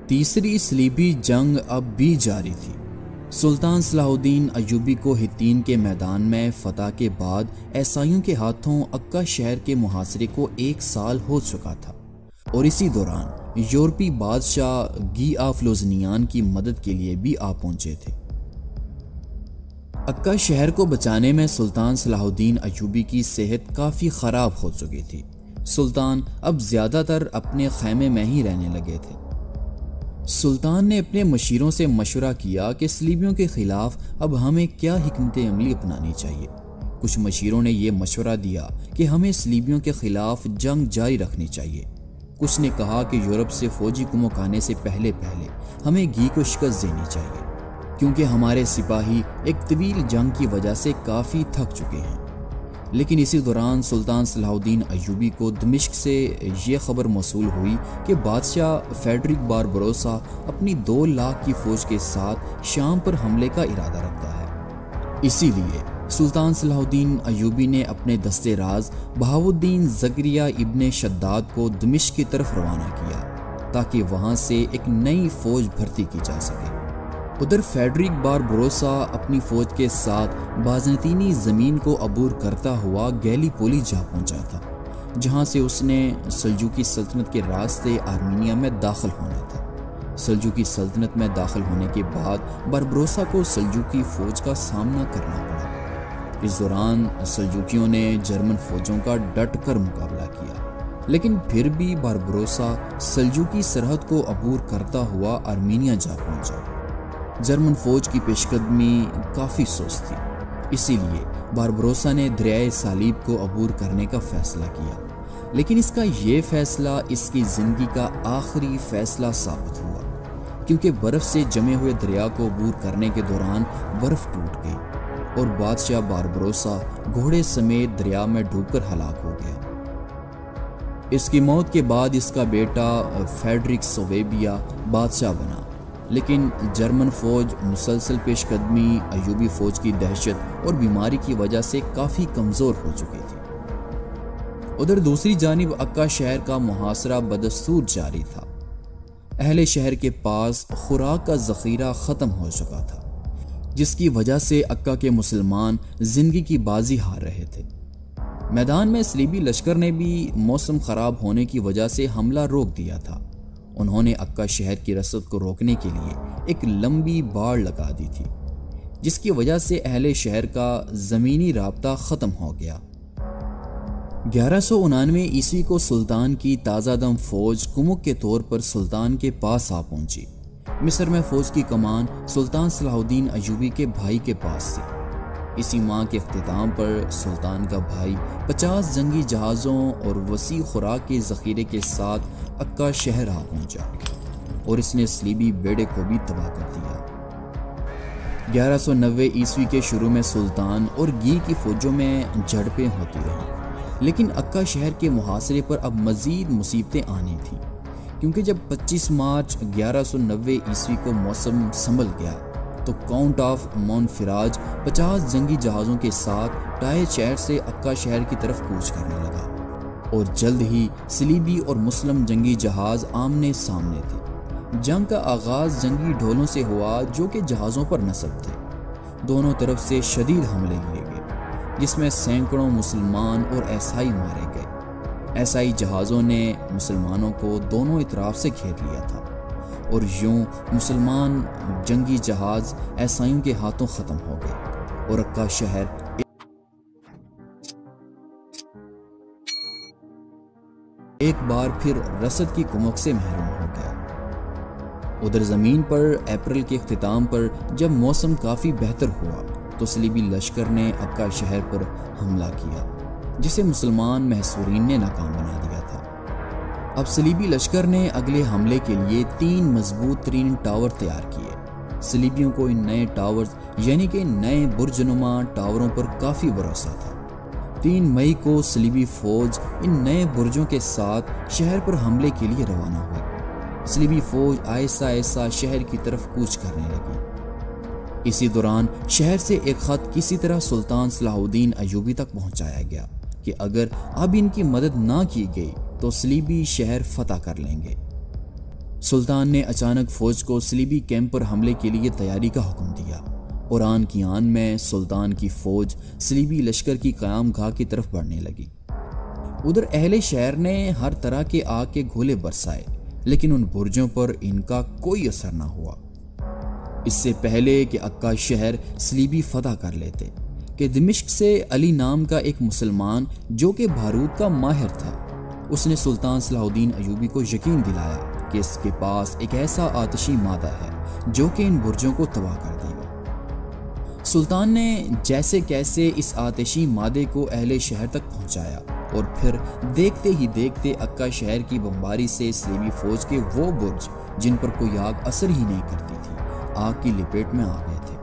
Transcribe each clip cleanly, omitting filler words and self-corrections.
تیسری صلیبی جنگ اب بھی جاری تھی۔ سلطان صلاح الدین ایوبی کو ہتین کے میدان میں فتح کے بعد عیسائیوں کے ہاتھوں عکا شہر کے محاصرے کو 1 سال ہو چکا تھا، اور اسی دوران یورپی بادشاہ گی آف لوزنیان کی مدد کے لیے بھی آ پہنچے تھے۔ عکا شہر کو بچانے میں سلطان صلاح الدین ایوبی کی صحت کافی خراب ہو چکی تھی۔ سلطان اب زیادہ تر اپنے خیمے میں ہی رہنے لگے تھے۔ سلطان نے اپنے مشیروں سے مشورہ کیا کہ صلیبیوں کے خلاف اب ہمیں کیا حکمت عملی اپنانی چاہیے۔ کچھ مشیروں نے یہ مشورہ دیا کہ ہمیں صلیبیوں کے خلاف جنگ جاری رکھنی چاہیے۔ کچھ نے کہا کہ یورپ سے فوجی کمک آنے سے پہلے ہمیں گھی کو شکست دینی چاہیے، کیونکہ ہمارے سپاہی ایک طویل جنگ کی وجہ سے کافی تھک چکے ہیں۔ لیکن اسی دوران سلطان صلاح الدین ایوبی کو دمشق سے یہ خبر موصول ہوئی کہ بادشاہ فیڈرک باربروسا اپنی 2 لاکھ کی فوج کے ساتھ شام پر حملے کا ارادہ رکھتا ہے۔ اسی لیے سلطان صلاح الدین ایوبی نے اپنے دستے راز بہاؤالدین زکریا ابن شداد کو دمشق کی طرف روانہ کیا تاکہ وہاں سے ایک نئی فوج بھرتی کی جا سکے۔ ادھر فیڈرک باربروسا اپنی فوج کے ساتھ بازنطینی زمین کو عبور کرتا ہوا گیلی پولی جا پہنچا تھا، جہاں سے اس نے سلجوقی سلطنت کے راستے آرمینیا میں داخل ہونا تھا۔ سلجوقی سلطنت میں داخل ہونے کے بعد باربروسا کو سلجوقی فوج کا سامنا کرنا پڑا۔ اس دوران سلجوقیوں نے جرمن فوجوں کا ڈٹ کر مقابلہ کیا، لیکن پھر بھی باربروسا سلجوقی سرحد کو عبور کرتا ہوا آرمینیا جا پہنچا۔ جرمن فوج کی پیش قدمی کافی سست تھی، اسی لیے باربروسا نے دریائے صلیب کو عبور کرنے کا فیصلہ کیا، لیکن اس کا یہ فیصلہ اس کی زندگی کا آخری فیصلہ ثابت ہوا، کیونکہ برف سے جمے ہوئے دریا کو عبور کرنے کے دوران برف ٹوٹ گئی اور بادشاہ باربروسا گھوڑے سمیت دریا میں ڈوب کر ہلاک ہو گیا۔ اس کی موت کے بعد اس کا بیٹا فیڈرک سویبیا بادشاہ بنا، لیکن جرمن فوج مسلسل پیش قدمی، ایوبی فوج کی دہشت اور بیماری کی وجہ سے کافی کمزور ہو چکی تھی۔ ادھر دوسری جانب عکا شہر کا محاصرہ بدستور جاری تھا۔ اہل شہر کے پاس خوراک کا ذخیرہ ختم ہو چکا تھا، جس کی وجہ سے عکا کے مسلمان زندگی کی بازی ہار رہے تھے۔ میدان میں صلیبی لشکر نے بھی موسم خراب ہونے کی وجہ سے حملہ روک دیا تھا۔ انہوں نے عکا شہر کی رسد کو روکنے کے لیے ایک لمبی باڑ لگا دی تھی، جس کی وجہ سے اہل شہر کا زمینی رابطہ ختم ہو گیا۔ 1199 عیسوی کو سلطان کی تازہ دم فوج کمک کے طور پر سلطان کے پاس آ پہنچی۔ مصر میں فوج کی کمان سلطان صلاح الدین ایوبی کے بھائی کے پاس تھی۔ اسی ماہ کے اختتام پر سلطان کا بھائی 50 جنگی جہازوں اور وسیع خوراک کے ذخیرے کے ساتھ عکا شہر آ پہنچا، اور اس نے صلیبی بیڑے کو بھی تباہ کر دیا۔ 1190 عیسوی کے شروع میں سلطان اور گی کی فوجوں میں جھڑپیں ہوتی رہیں، لیکن عکا شہر کے محاصرے پر اب مزید مصیبتیں آنی تھیں، کیونکہ جب 25 مارچ 1190 عیسوی کو موسم سنبھل گیا تو کاؤنٹ آف مونفراج 50 جنگی جہازوں کے ساتھ ٹائے شہر سے عکا شہر کی طرف کوچ کرنے لگا، اور جلد ہی صلیبی اور مسلم جنگی جہاز آمنے سامنے تھے۔ جنگ کا آغاز جنگی ڈھولوں سے ہوا جو کہ جہازوں پر نصب تھے۔ دونوں طرف سے شدید حملے کیے گئے، جس میں سینکڑوں مسلمان اور عیسائی مارے گئے۔ عیسائی جہازوں نے مسلمانوں کو دونوں اطراف سے گھیر لیا تھا، اور یوں مسلمان جنگی جہاز عیسائیوں کے ہاتھوں ختم ہو گئے، اور عکا شہر ایک بار پھر رسد کی کمک سے محروم ہو گیا۔ ادھر زمین پر اپریل کے اختتام پر جب موسم کافی بہتر ہوا تو صلیبی لشکر نے عکا شہر پر حملہ کیا، جسے مسلمان محصورین نے ناکام بنا دیا تھا۔ اب صلیبی لشکر نے اگلے حملے کے لیے 3 مضبوط ترین ٹاور تیار کیے۔ صلیبیوں کو ان نئے ٹاورز یعنی کہ نئے برج نما ٹاوروں پر کافی بھروسہ تھا۔ 3 مئی کو صلیبی فوج ان نئے برجوں کے ساتھ شہر پر حملے کے لیے روانہ ہوئی۔ صلیبی فوج آہستہ آہستہ شہر کی طرف کوچ کرنے لگی۔ اسی دوران شہر سے ایک خط کسی طرح سلطان صلاح الدین ایوبی تک پہنچایا گیا کہ اگر اب ان کی مدد نہ کی گئی تو صلیبی شہر فتح کر لیں گے۔ سلطان نے اچانک فوج کو صلیبی کیمپ پر حملے کے لیے تیاری کا حکم دیا اور آن کی آن میں سلطان کی فوج صلیبی لشکر کی قیام گاہ کی طرف بڑھنے لگی۔ ادھر اہل شہر نے ہر طرح کے آگ کے گولے برسائے، لیکن ان برجوں پر ان کا کوئی اثر نہ ہوا۔ اس سے پہلے کہ عکا شہر صلیبی فتح کر لیتے کہ دمشق سے علی نام کا ایک مسلمان جو کہ بارود کا ماہر تھا، اس نے سلطان صلاح الدین ایوبی کو یقین دلایا کہ اس کے پاس ایک ایسا آتشی مادہ ہے جو کہ ان برجوں کو تباہ کر دے گا۔ سلطان نے جیسے کیسے اس آتشی مادے کو اہل شہر تک پہنچایا اور پھر دیکھتے ہی دیکھتے عکا شہر کی بمباری سے صلیبی فوج کے وہ برج جن پر کوئی آگ اثر ہی نہیں کرتی تھی آگ کی لپیٹ میں آ گئے تھے،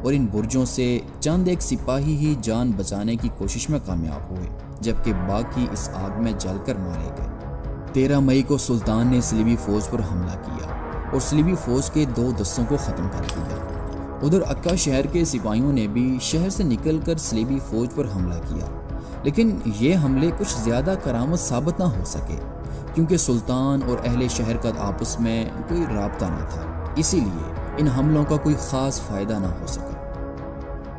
اور ان برجوں سے چند ایک سپاہی ہی جان بچانے کی کوشش میں کامیاب ہوئے، جبکہ باقی اس آگ میں جل کر مارے گئے۔ 13 مئی کو سلطان نے صلیبی فوج پر حملہ کیا اور صلیبی فوج کے 2 دستوں کو ختم کر دیا۔ ادھر عکا شہر کے سپاہیوں نے بھی شہر سے نکل کر صلیبی فوج پر حملہ کیا، لیکن یہ حملے کچھ زیادہ کرامت ثابت نہ ہو سکے کیونکہ سلطان اور اہل شہر کا آپس میں کوئی رابطہ نہ تھا، اسی لیے ان حملوں کا کوئی خاص فائدہ نہ ہو سکا۔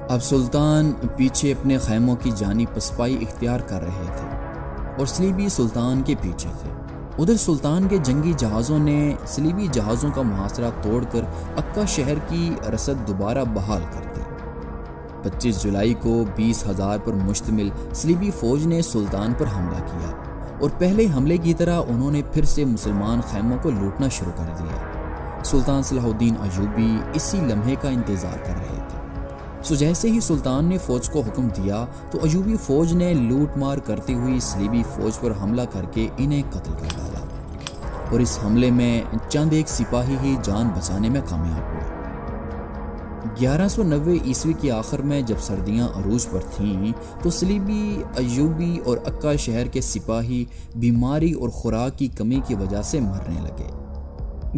اب سلطان پیچھے اپنے خیموں کی جانب پسپائی اختیار کر رہے تھے اور صلیبی سلطان کے پیچھے تھے۔ ادھر سلطان کے جنگی جہازوں نے صلیبی جہازوں کا محاصرہ توڑ کر عکا شہر کی رسد دوبارہ بحال کر دی۔ 25 جولائی کو 20,000 پر مشتمل صلیبی فوج نے سلطان پر حملہ کیا اور پہلے حملے کی طرح انہوں نے پھر سے مسلمان خیموں کو لوٹنا شروع کر دیا۔ سلطان صلاح الدین ایوبی اسی لمحے کا انتظار کر رہے تھے۔ جیسے ہی سلطان نے فوج کو حکم دیا تو ایوبی فوج نے لوٹ مار کرتی ہوئی صلیبی فوج پر حملہ کر کے انہیں قتل کر ڈالا، اور اس حملے میں چند ایک سپاہی ہی جان بچانے میں کامیاب ہوئے۔ 1190 عیسوی کے آخر میں جب سردیاں عروج پر تھیں تو صلیبی، ایوبی اور عکا شہر کے سپاہی بیماری اور خوراک کی کمی کی وجہ سے مرنے لگے۔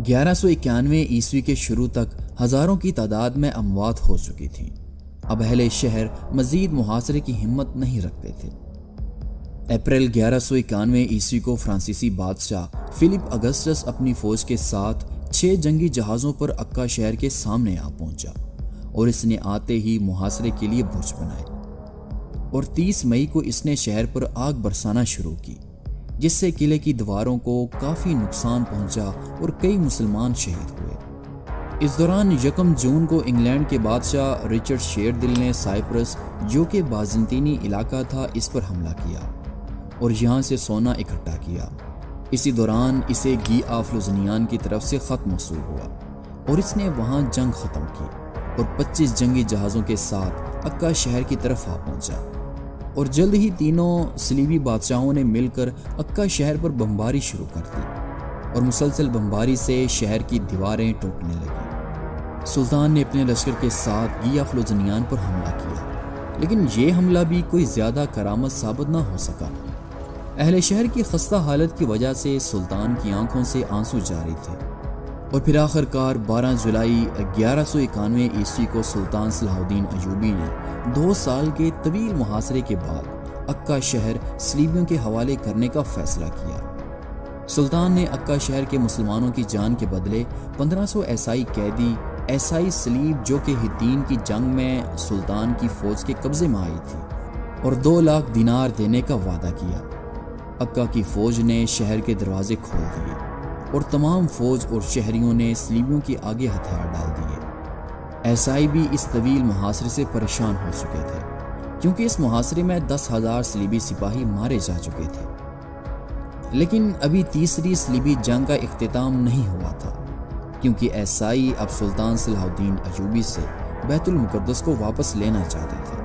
1191 عیسوی کے شروع تک ہزاروں کی تعداد میں اموات ہو چکی تھی۔ اب اہل شہر مزید محاصرے کی ہمت نہیں رکھتے تھے۔ اپریل 1191 عیسوی کو فرانسیسی بادشاہ فلپ اگسٹس اپنی فوج کے ساتھ 6 جنگی جہازوں پر عکا شہر کے سامنے آ پہنچا اور اس نے آتے ہی محاصرے کے لیے برج بنائے، اور 30 مئی کو اس نے شہر پر آگ برسانا شروع کی، جس سے قلعے کی دیواروں کو کافی نقصان پہنچا اور کئی مسلمان شہید ہوئے۔ اس دوران 1 جون کو انگلینڈ کے بادشاہ رچرڈ شیردل نے سائپرس جو کہ بازنطینی علاقہ تھا اس پر حملہ کیا اور یہاں سے سونا اکٹھا کیا۔ اسی دوران اسے گی آف لوزنیان کی طرف سے خط موصول ہوا اور اس نے وہاں جنگ ختم کی اور 25 جنگی جہازوں کے ساتھ عکا شہر کی طرف آ پہنچا، اور جلد ہی تینوں صلیبی بادشاہوں نے مل کر عکا شہر پر بمباری شروع کر دی اور مسلسل بمباری سے شہر کی دیواریں ٹوٹنے لگیں۔ سلطان نے اپنے لشکر کے ساتھ گی آف لوزنیان پر حملہ کیا، لیکن یہ حملہ بھی کوئی زیادہ کرامت ثابت نہ ہو سکا۔ اہل شہر کی خستہ حالت کی وجہ سے سلطان کی آنکھوں سے آنسو جاری تھے، اور پھر آخر کار 12 جولائی 1191 عیسوی کو سلطان صلاح الدین ایوبی نے 2 سال کے طویل محاصرے کے بعد عکا شہر صلیبیوں کے حوالے کرنے کا فیصلہ کیا۔ سلطان نے عکا شہر کے مسلمانوں کی جان کے بدلے 1500 عیسائی قیدی، عیسائی صلیب جو کہ ہتین کی جنگ میں سلطان کی فوج کے قبضے میں آئی تھی، اور 2 لاکھ دینار دینے کا وعدہ کیا۔ عکا کی فوج نے شہر کے دروازے کھول دیے اور تمام فوج اور شہریوں نے صلیبیوں کے آگے ہتھیار ڈال دیے۔ عیسائی بھی اس طویل محاصرے سے پریشان ہو چکے تھے کیونکہ اس محاصرے میں 10,000 صلیبی سپاہی مارے جا چکے تھے، لیکن ابھی تیسری صلیبی جنگ کا اختتام نہیں ہوا تھا کیونکہ عیسائی اب سلطان صلاح الدین ایوبی سے بیت المقدس کو واپس لینا چاہتے تھے۔